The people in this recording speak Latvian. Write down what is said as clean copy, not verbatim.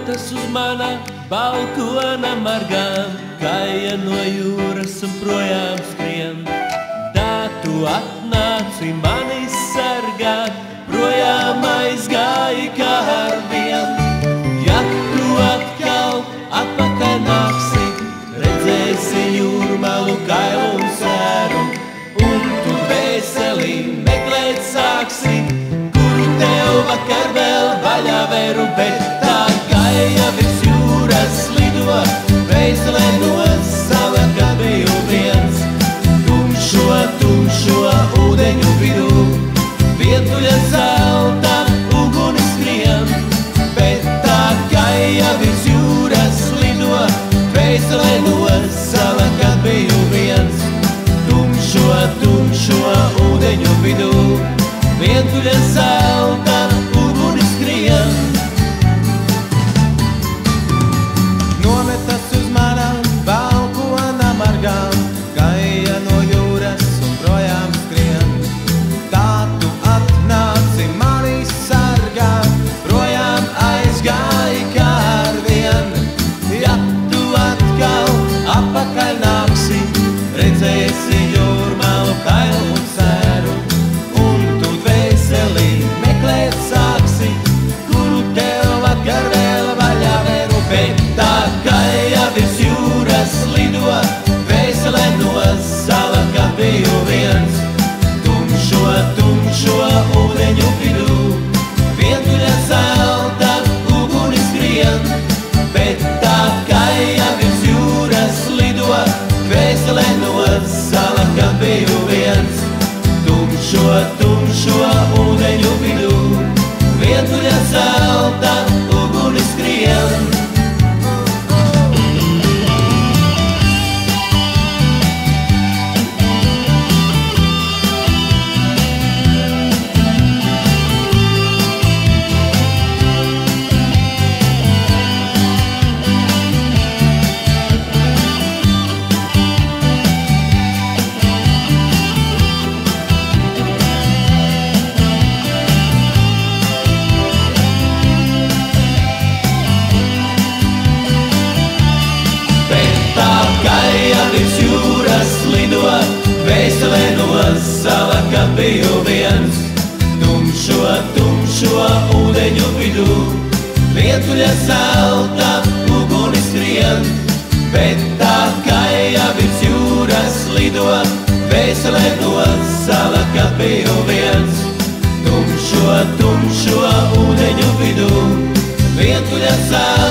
Nometas uz mana balkona margām, kāja no jūras un projām skrien. Tā tu atnāci mani sargāt, projām aizgāji kā ar vien. Ja tu atkal atpakaļ nāksi, redzēsi jūrmalu kailu un sēru, un tu dvēselī meklēt sāksi, kuru tev vakar vēl vaļā vēru, bet tā kāja virs jūras lido, dvēselē no sava, kad biju viens. Tumšo ūdeņu vidū, vientuļa zelta ugunis skrien, bet tā kāja virs jūras lido, dvēselē no sava, kad biju viens. Tumšo ūdeņu vidū, vientuļa zelta ugunis skrien. Nometas uz manām balkona margām, kāja no jūras un projām skrien. Tā tu atnāci mani sargāt, projām aizgāji kā ar vien. Ja tu atkal atpakaļ nāksi, redzēsi jūrmalu kailu un sēru, un tu dvēselī meklēt sāksi, kuru tev vakar vēl vaļā vēru, bet tā kāja virs jūras lido, dvēselē no sava, kad biju viens. Tumšo ūdeņu vidū, vientuļa zelta ugunis skrien, bet tā kāja virs jūras lido, dvēselē no sava, kad biju viens. Tumšo ūdeņu vidū, vientuļa zelta ugunis skrien. Kāja virs jūras lido, dvēselē no sava, kad biju viens. Tumšo ūdeņu vidū, vientuļa zelta ugunis skrien, bet tā kāja virs jūras lido, dvēselē no sava, kad biju viens. Tumšo ūdeņu vidū, vientuļa zelta